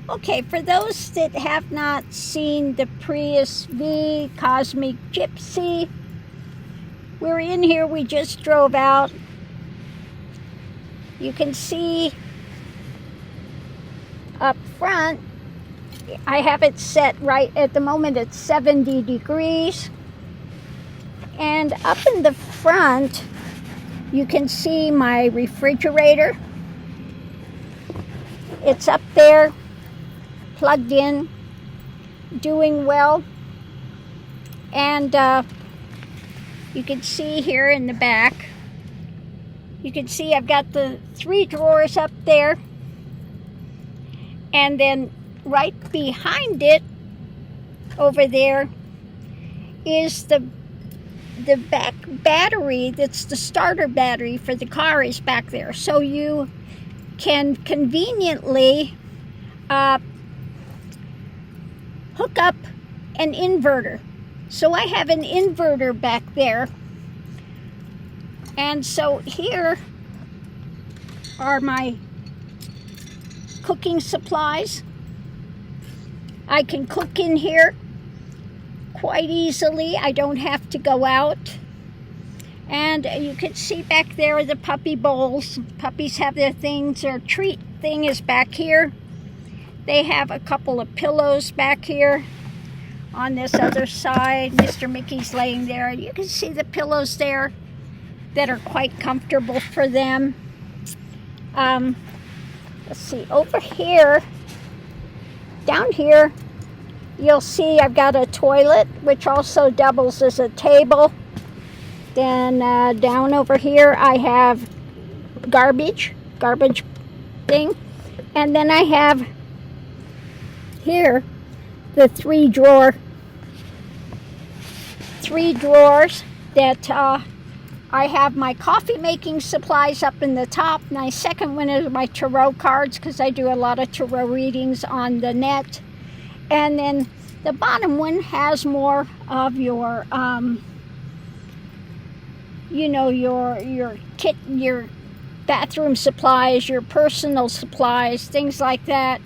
Okay, for those that have not seen the Prius V Cosmic Gypsy, we're in here, we just drove out. You can see up front, I have it set right at the moment, it's 70 degrees. And up in the front, you can see my refrigerator. It's up there, plugged in, doing well. And you can see here in the back, you can see I've got the 3 drawers up there. And then right behind it, over there, is the back battery. That's the starter battery for the car is back there. So you can conveniently hook up an inverter. So I have an inverter back there. And so here are my cooking supplies. I can cook in here quite easily. I don't have to go out. And you can see back there the puppy bowls. Puppies have their things. Their treat thing is back here. They have a couple of pillows back here. On this other side, Mr. Mickey's laying there. You can see the pillows there that are quite comfortable for them. Let's see, over here, down here, you'll see I've got a toilet, which also doubles as a table. Then down over here, I have garbage thing. And then I have here the 3 drawers that I have my coffee making supplies up in the top. My second one is my tarot cards, because I do a lot of tarot readings on the net. And then the bottom one has more of your, your kit, your bathroom supplies, your personal supplies, things like that,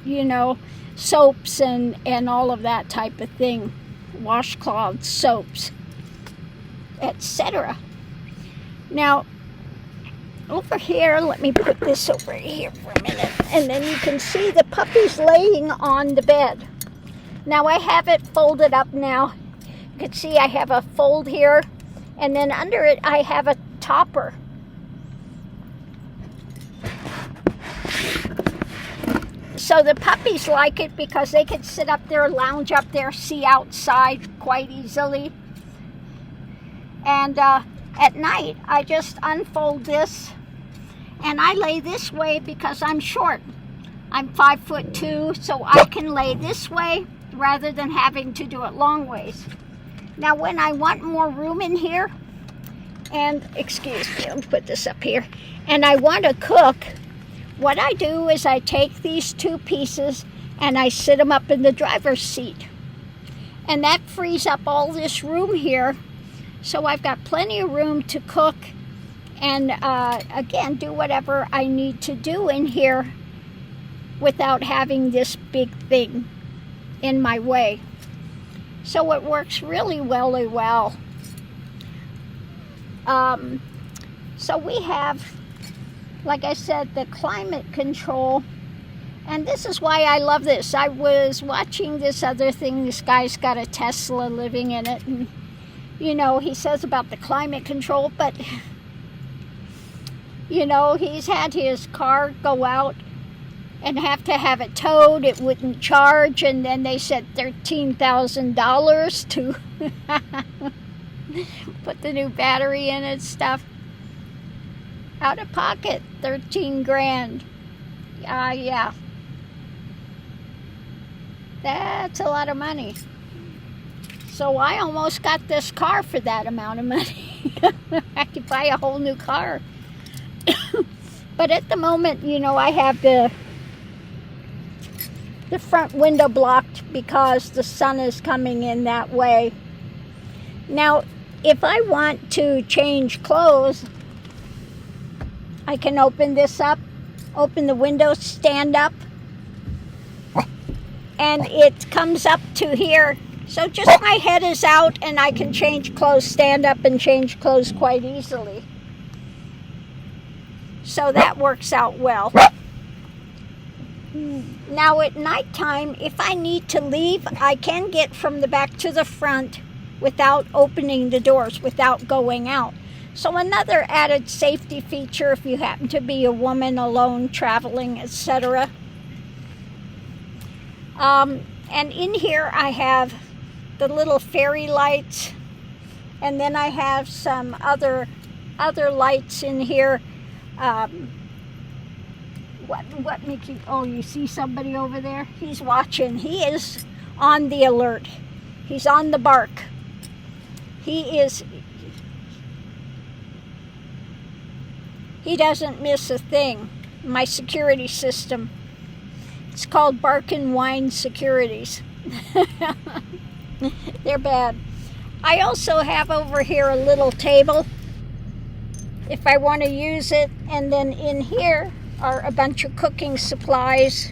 soaps and all of that type of thing, washcloths, soaps, etc. Now, over here, let me put this over here for a minute, and then you can see the puppies laying on the bed. Now, I have it folded up now. You can see I have a fold here, and then under it, I have a topper. So the puppies like it because they can sit up there, lounge up there, see outside quite easily. And at night, I just unfold this, and I lay this way because I'm short. I'm 5'2", so I can lay this way rather than having to do it long ways. Now, when I want more room in here, and excuse me, let me put this up here, and I want to cook, what I do is I take these 2 pieces and I sit them up in the driver's seat. And that frees up all this room here. So I've got plenty of room to cook and, again, do whatever I need to do in here without having this big thing in my way. So it works really well. So we have, like I said, the climate control. And this is why I love this. I was watching this other thing. This guy's got a Tesla living in it. And he says about the climate control, but, he's had his car go out and have to have it towed. It wouldn't charge, and then they said $13,000 to put the new battery in and stuff. Out of pocket, 13 grand. Yeah. That's a lot of money. So I almost got this car for that amount of money. I could buy a whole new car. But at the moment, I have the front window blocked because the sun is coming in that way. Now, if I want to change clothes, I can open this up, open the window, stand up, and it comes up to here. So just my head is out and I can change clothes, stand up and change clothes quite easily. So that works out well. Now at nighttime, if I need to leave, I can get from the back to the front without opening the doors, without going out. So another added safety feature if you happen to be a woman alone traveling, etc. And in here I have the little fairy lights, and then I have some other lights in here. What Mickey? Oh, you see somebody over there? He's watching. He is on the alert. He's on the bark. He doesn't miss a thing. My security system. It's called Bark and Wine Securities. They're bad. I also have over here a little table if I want to use it, and then in here are a bunch of cooking supplies,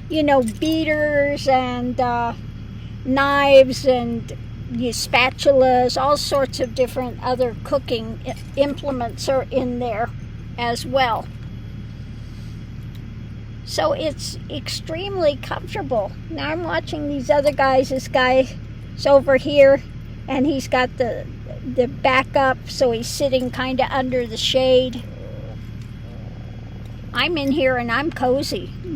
you know, beaters and knives and spatulas, all sorts of different other cooking implements are in there as well. So it's extremely comfortable. Now I'm watching these other guys. This guy's over here and he's got the back up, so he's sitting kind of under the shade. I'm in here and I'm cozy. In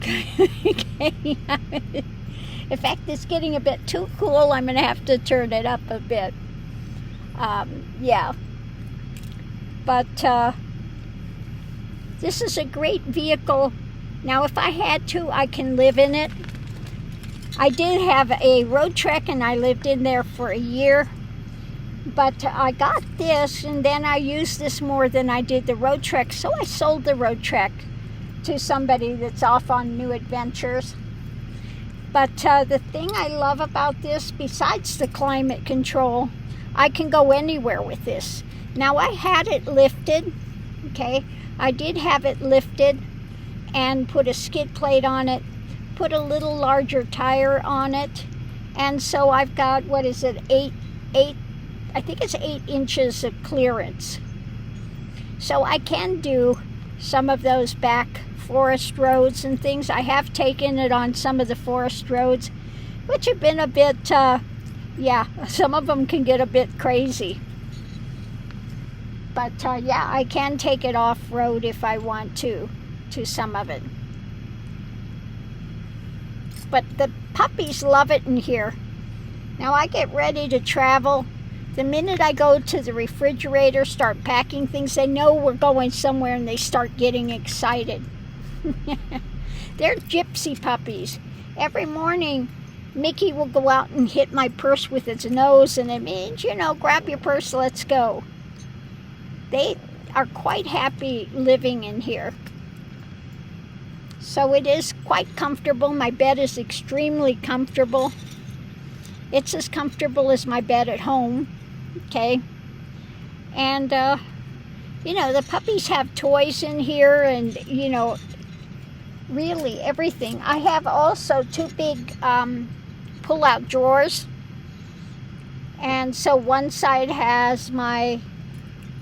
fact, it's getting a bit too cool. I'm going to have to turn it up a bit. Yeah. But this is a great vehicle. Now, if I had to, I can live in it. I did have a road trek and I lived in there for a year. But I got this and then I used this more than I did the road trek. So I sold the road trek to somebody that's off on new adventures. But the thing I love about this, besides the climate control, I can go anywhere with this. Now I had it lifted, okay? I did have it lifted and put a skid plate on it, put a little larger tire on it, and so I've got, what is it, I think it's 8 inches of clearance. So I can do some of those back forest roads and things. I have taken it on some of the forest roads, which have been a bit, yeah, some of them can get a bit crazy. But yeah, I can take it off-road if I want to some of it. But the puppies love it in here. Now I get ready to travel. The minute I go to the refrigerator, start packing things, they know we're going somewhere and they start getting excited. They're gypsy puppies. Every morning, Mickey will go out and hit my purse with its nose, and it means, you know, grab your purse, let's go. They are quite happy living in here. So it is quite comfortable. My bed is extremely comfortable. It's as comfortable as my bed at home, okay? And, you know, the puppies have toys in here and, you know, really everything. I have also 2 big pull-out drawers. And so one side has my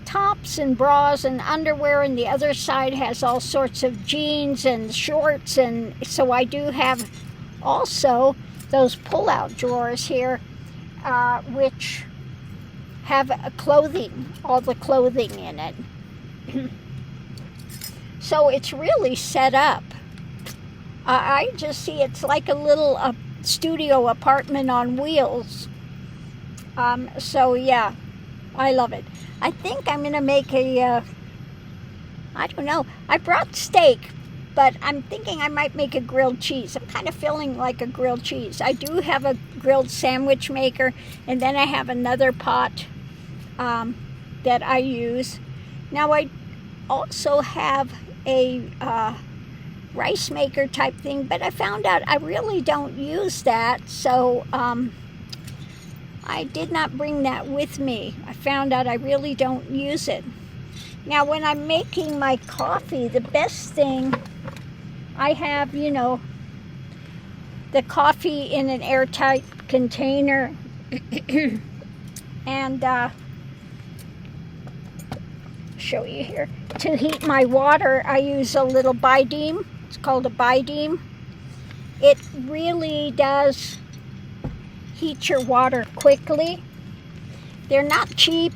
tops and bras and underwear, and the other side has all sorts of jeans and shorts. And so I do have also those pull-out drawers here, which have clothing, all the clothing in it. So it's really set up. I just see it's like a little studio apartment on wheels. So yeah, I love it. I think I'm going to make a, I don't know, I brought steak, but I'm thinking I might make a grilled cheese. I'm kind of feeling like a grilled cheese. I do have a grilled sandwich maker, and then I have another pot that I use. Now I also have a rice maker type thing, but I found out I really don't use that, so I did not bring that with me. I found out I really don't use it. Now when I'm making my coffee, the best thing I have, you know, the coffee in an airtight container. And show you here. To heat my water, I use a little bideem. It's called a bideem. It really does heat your water quickly. They're not cheap.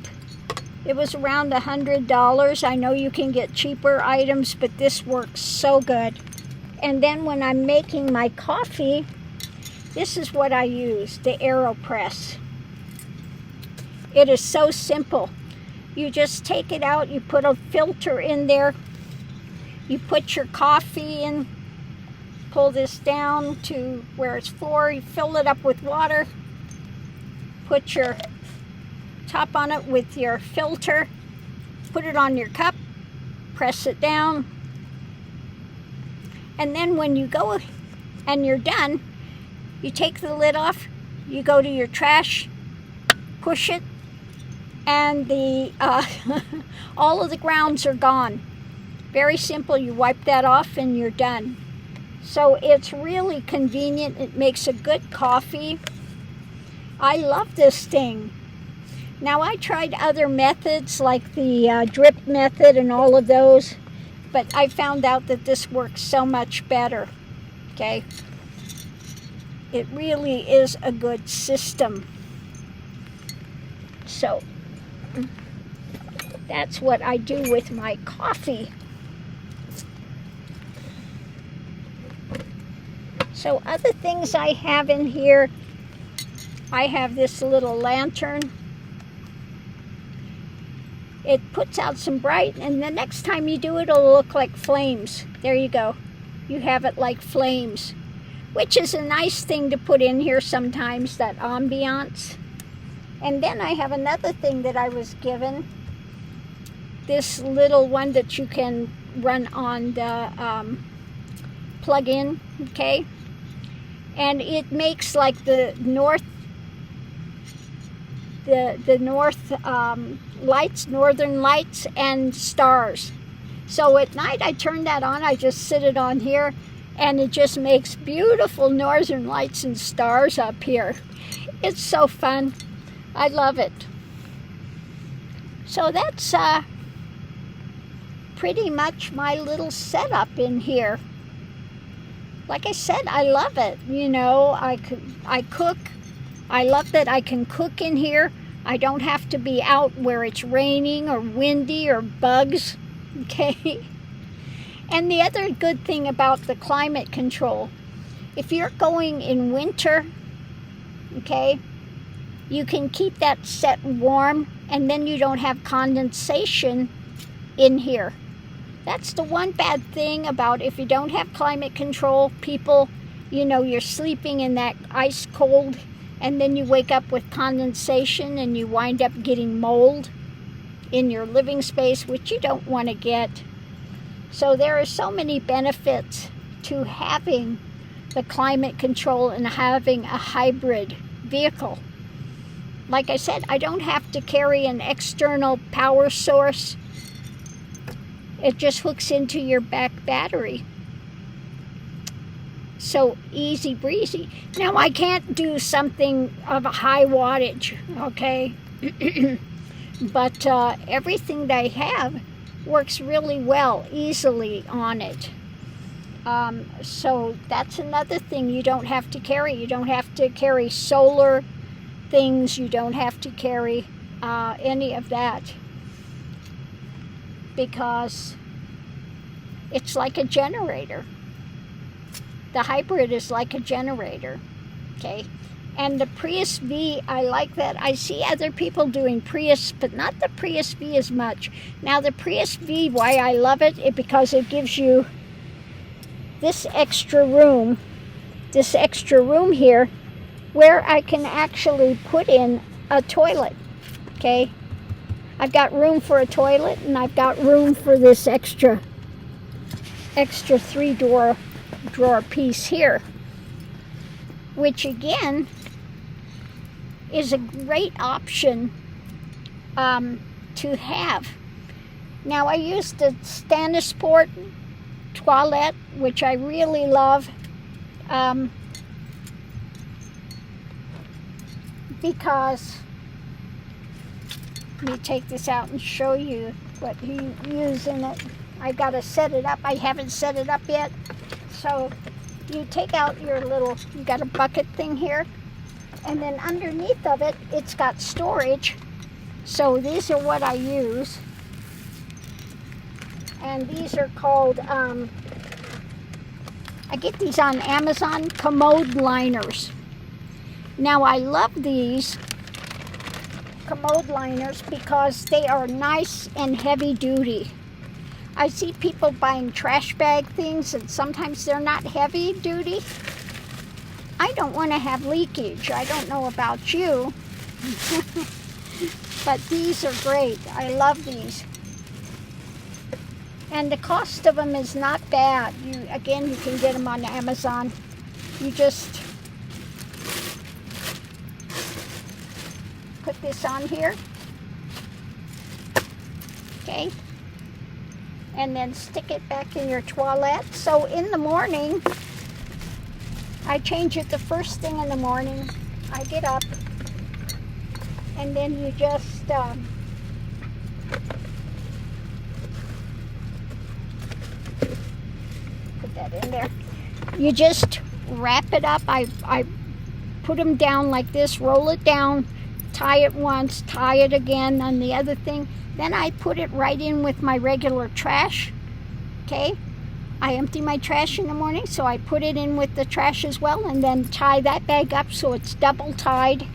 It was around $100. I know you can get cheaper items, but this works so good. And then when I'm making my coffee, this is what I use, the AeroPress. It is so simple. You just take it out, you put a filter in there, you put your coffee in, pull this down to where it's floor, you fill it up with water, put your top on it with your filter, put it on your cup, press it down, and then when you go and you're done, you take the lid off, you go to your trash, push it, and the all of the grounds are gone. Very simple. You wipe that off and you're done. So it's really convenient. It makes a good coffee. I love this thing. Now, I tried other methods like the drip method and all of those, but I found out that this works so much better. Okay, it really is a good system. So that's what I do with my coffee. So other things I have in here, I have this little lantern. It puts out some bright, and the next time you do it, it'll look like flames. There you go. You have it like flames, which is a nice thing to put in here sometimes, that ambiance. And then I have another thing that I was given. This little one that you can run on the plug-in, okay? And it makes like the north lights, northern lights and stars. So at night I turn that on, I just sit it on here, and it just makes beautiful northern lights and stars up here. It's so fun. I love it. So that's pretty much my little setup in here. Like I said, I love it. You know, I cook. I love that I can cook in here. I don't have to be out where it's raining or windy or bugs, okay? And the other good thing about the climate control, if you're going in winter, okay, you can keep that set warm, and then you don't have condensation in here. That's the one bad thing about if you don't have climate control, people, you know, you're sleeping in that ice cold, and then you wake up with condensation and you wind up getting mold in your living space, which you don't want to get. So there are so many benefits to having the climate control and having a hybrid vehicle. Like I said, I don't have to carry an external power source. It just hooks into your back battery. So easy breezy. Now I can't do something of a high wattage, okay? But everything that I have works really well, easily on it. So that's another thing you don't have to carry. You don't have to carry solar things. You don't have to carry any of that, because it's like a generator. The hybrid is like a generator, okay? And the Prius V, I like that. I see other people doing Prius, but not the Prius V as much. Now the Prius V, why I love it, is because it gives you this extra room here, where I can actually put in a toilet, okay? I've got room for a toilet, and I've got room for this extra 3-drawer piece here, which again is a great option to have. Now I use the Stanisport toilet, which I really love. because, let me take this out and show you what you use in it. I gotta set it up. I haven't set it up yet. So you take out your little, you got a bucket thing here, and then underneath of it, it's got storage. So these are what I use. And these are called, I get these on Amazon, commode liners. Now I love these commode liners because they are nice and heavy duty. I see people buying trash bag things and sometimes they're not heavy duty. I don't want to have leakage. I don't know about you. But these are great. I love these. And the cost of them is not bad. You can get them on Amazon. You just put this on here. Okay. And then stick it back in your toilet. So in the morning, I change it the first thing in the morning. I get up, and then you just put that in there. You just wrap it up. I put them down like this, roll it down, tie it once, tie it again on the other thing. Then I put it right in with my regular trash, okay? I empty my trash in the morning, so I put it in with the trash as well, and then tie that bag up so it's double tied.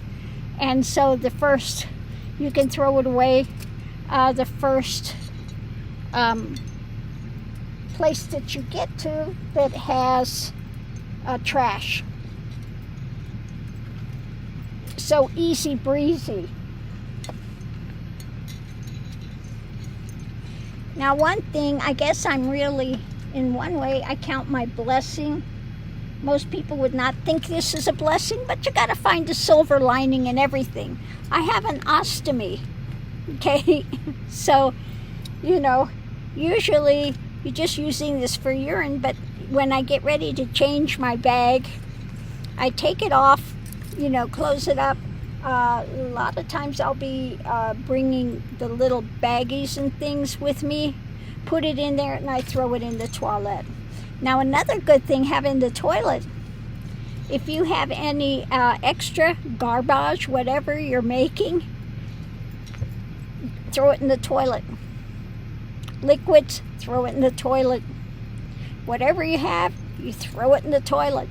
And so the first, you can throw it away, the first place that you get to that has trash. So easy breezy. Now one thing, I guess I'm really, in one way, I count my blessing. Most people would not think this is a blessing, but you gotta find a silver lining in everything. I have an ostomy, okay? So, usually you're just using this for urine, but when I get ready to change my bag, I take it off, close it up. A lot of times I'll be bringing the little baggies and things with me, put it in there, and I throw it in the toilet. Now another good thing having the toilet, if you have any extra garbage, whatever you're making, throw it in the toilet. Liquids, throw it in the toilet. Whatever you have, you throw it in the toilet.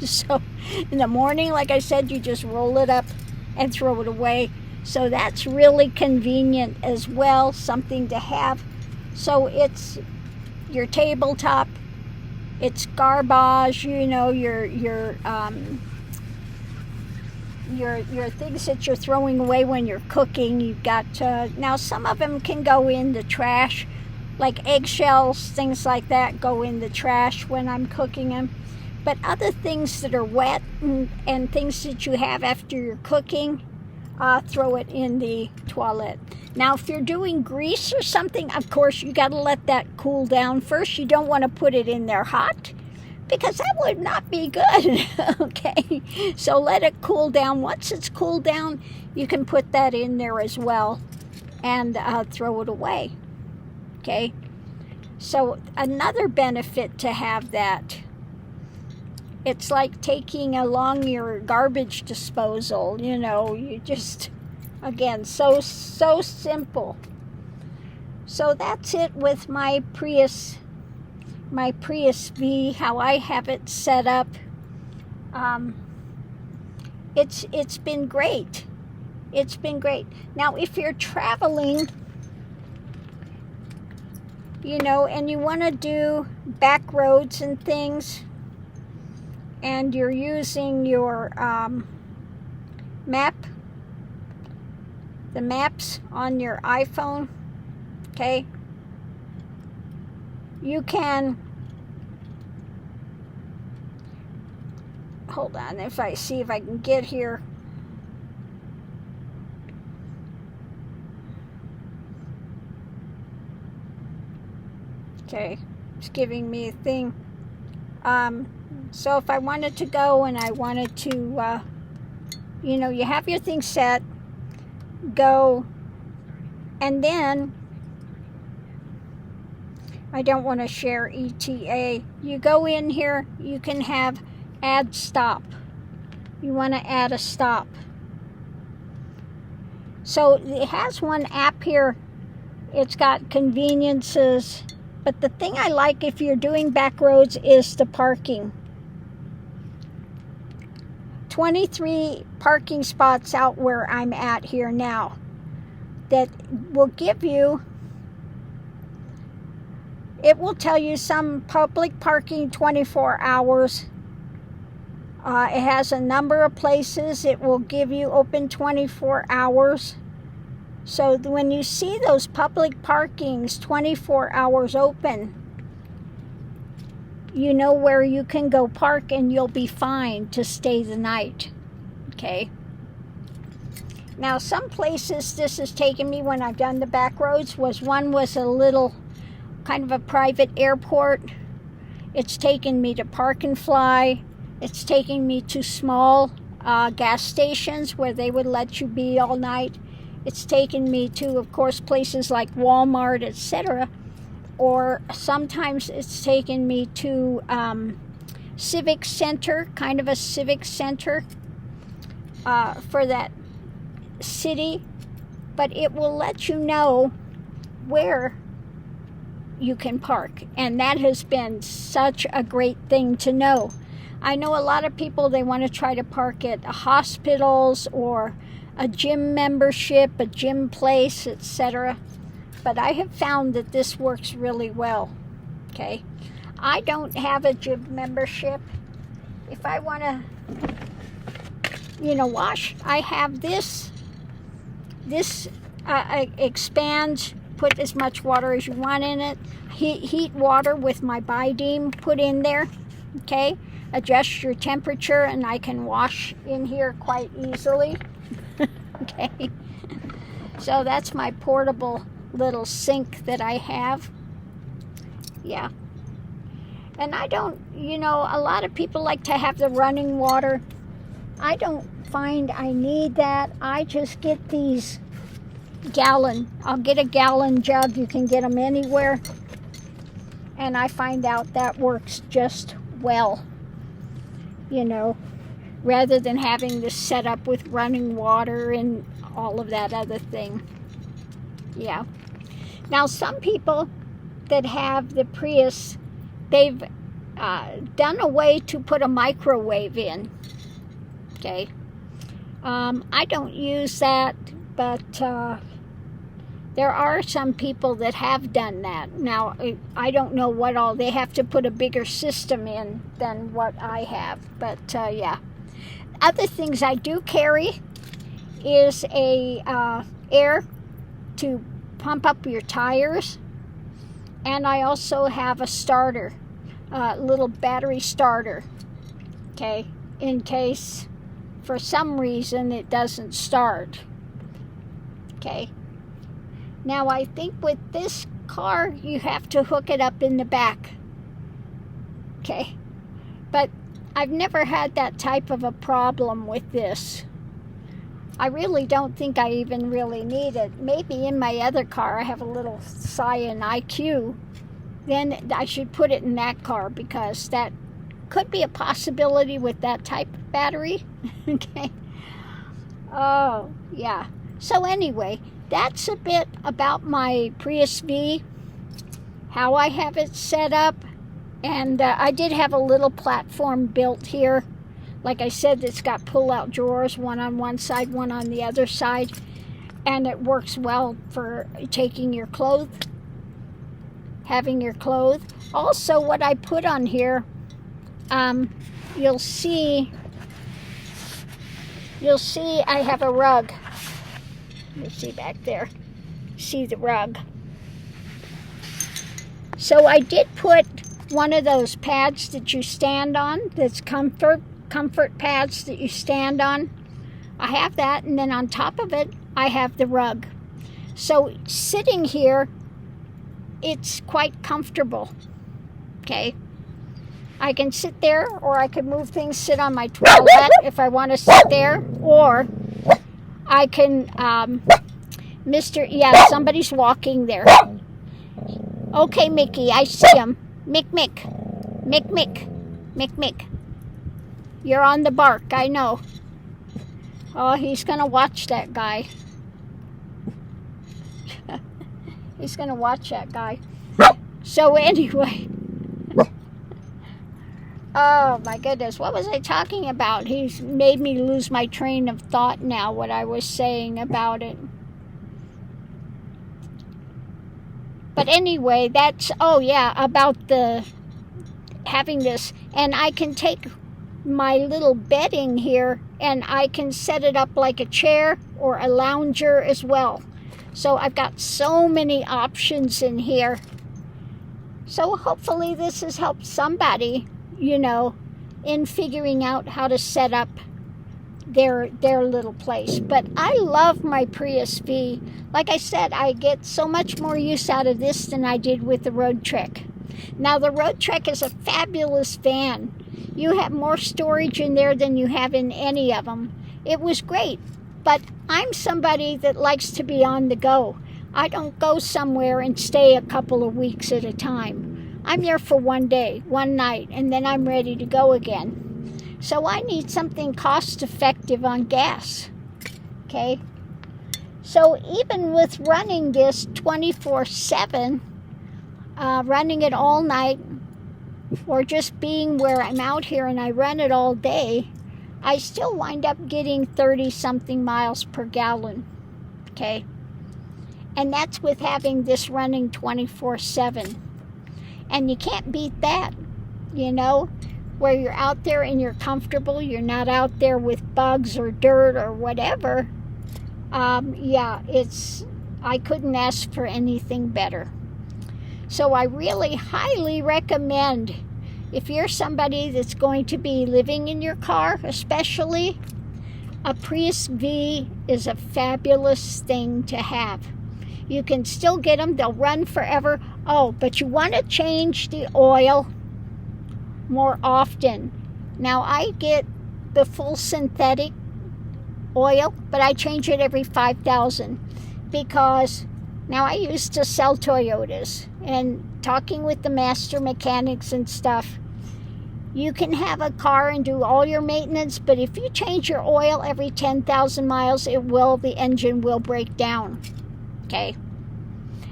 So in the morning, like I said, you just roll it up and throw it away. So that's really convenient as well, something to have. So it's your tabletop, it's garbage, your things that you're throwing away when you're cooking. You've got now some of them can go in the trash, like eggshells, things like that go in the trash when I'm cooking them. But other things that are wet and things that you have after you're cooking, throw it in the toilet. Now, if you're doing grease or something, of course, you got to let that cool down first. You don't want to put it in there hot because that would not be good, okay? So let it cool down. Once it's cooled down, you can put that in there as well and throw it away, okay? So another benefit to have that, it's like taking along your garbage disposal, you just, again, so simple. So that's it with my Prius V, how I have it set up. It's been great. It's been great. Now, if you're traveling, and you want to do back roads and things, and you're using your the maps on your iPhone, okay, you can, hold on, see if I can get here. Okay, it's giving me a thing. So if I wanted to go and I wanted to You know, you have your thing set, go, and then I don't want to share ETA. You go in here, you can have add stop. You want to add a stop. So it has one app here. It's got conveniences. But the thing I like if you're doing back roads is the parking. 23 parking spots out where I'm at here now that will give you, it will tell you some public parking 24 hours. It has a number of places. It will give you open 24 hours. So when you see those public parkings 24 hours open, you know where you can go park and you'll be fine to stay the night. Okay? Now some places this has taken me when I've done the back roads one was a little kind of a private airport. It's taken me to Park and Fly. It's taken me to small gas stations where they would let you be all night. It's taken me to, of course, places like Walmart, etc. Or sometimes it's taken me to civic center, kind of a civic center for that city. But it will let you know where you can park. And that has been such a great thing to know. I know a lot of people, they want to try to park at hospitals or a gym membership, a gym place, etc. But I have found that this works really well. Okay, I don't have a gym membership. If I want to, wash, I have this. This expands. Put as much water as you want in it. Heat water with my bi-beam put in there. Okay, adjust your temperature, and I can wash in here quite easily. Okay, so that's my portable little sink that I have. Yeah, and I don't, a lot of people like to have the running water. I don't find I need that. I just get these I'll get a gallon jug. You can get them anywhere, and I find out that works just well, rather than having this set up with running water and all of that other thing. Yeah. Now, some people that have the Prius, they've done a way to put a microwave in. Okay. I don't use that, but there are some people that have done that. Now, I don't know what all, they have to put a bigger system in than what I have, but yeah. Other things I do carry is a air to pump up your tires, and I also have a starter, little battery starter, okay, in case for some reason it doesn't start. Okay. Now I think with this car you have to hook it up in the back. Okay. But I've never had that type of a problem with this. I really don't think I even really need it. Maybe in my other car, I have a little Scion IQ. Then I should put it in that car, because that could be a possibility with that type of battery. Okay. Oh, yeah. So anyway, that's a bit about my Prius V, how I have it set up. And I did have a little platform built here. Like I said, it's got pull-out drawers, one on one side, one on the other side. And it works well for taking your clothes, having your clothes. Also, what I put on here, you'll see I have a rug. Let me see back there. See the rug. So I did put one of those pads that you stand on, that's comfort pads that you stand on. I have that, and then on top of it, I have the rug. So sitting here, it's quite comfortable. Okay. I can sit there, or I could move things, sit on my toilet if I want to sit there, or I can, yeah, somebody's walking there. Okay, Mickey, I see him. Mick, Mick. Mick, Mick. Mick, Mick. You're on the bark, I know. Oh, he's going to watch that guy. He's going to watch that guy. So anyway. Oh, my goodness. What was I talking about? He's made me lose my train of thought now, what I was saying about it. But anyway, that's, oh yeah, about the having this. And I can take my little bedding here and I can set it up like a chair or a lounger as well. So I've got so many options in here. So hopefully this has helped somebody, you know, in figuring out how to set up their little place. But I love my Prius V. Like I said, I get so much more use out of this than I did with the Road Trek. Now the Road Trek is a fabulous van. You have more storage in there than you have in any of them. It was great, but I'm somebody that likes to be on the go. I don't go somewhere and stay a couple of weeks at a time. I'm there for one day, one night, and then I'm ready to go again. So I need something cost-effective on gas, okay? So even with running this 24/7, running it all night, or just being where I'm out here and I run it all day, I still wind up getting 30-something miles per gallon, okay? And that's with having this running 24/7. And you can't beat that, you know? Where you're out there and you're comfortable, you're not out there with bugs or dirt or whatever. Yeah, I couldn't ask for anything better. So I really highly recommend, if you're somebody that's going to be living in your car, especially, a Prius V is a fabulous thing to have. You can still get them, they'll run forever. Oh, but you want to change the oil more often. Now I get the full synthetic oil, but I change it every 5,000 because now I used to sell Toyotas, and talking with the master mechanics and stuff, you can have a car and do all your maintenance, but if you change your oil every 10,000 miles, the engine will break down, okay?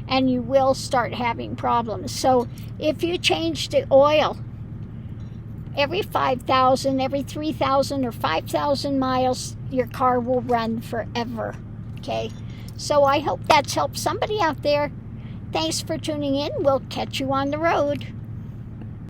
And you will start having problems. So if you change the oil every 5,000, every 3,000 or 5,000 miles, your car will run forever, okay? So I hope that's helped somebody out there. Thanks for tuning in. We'll catch you on the road.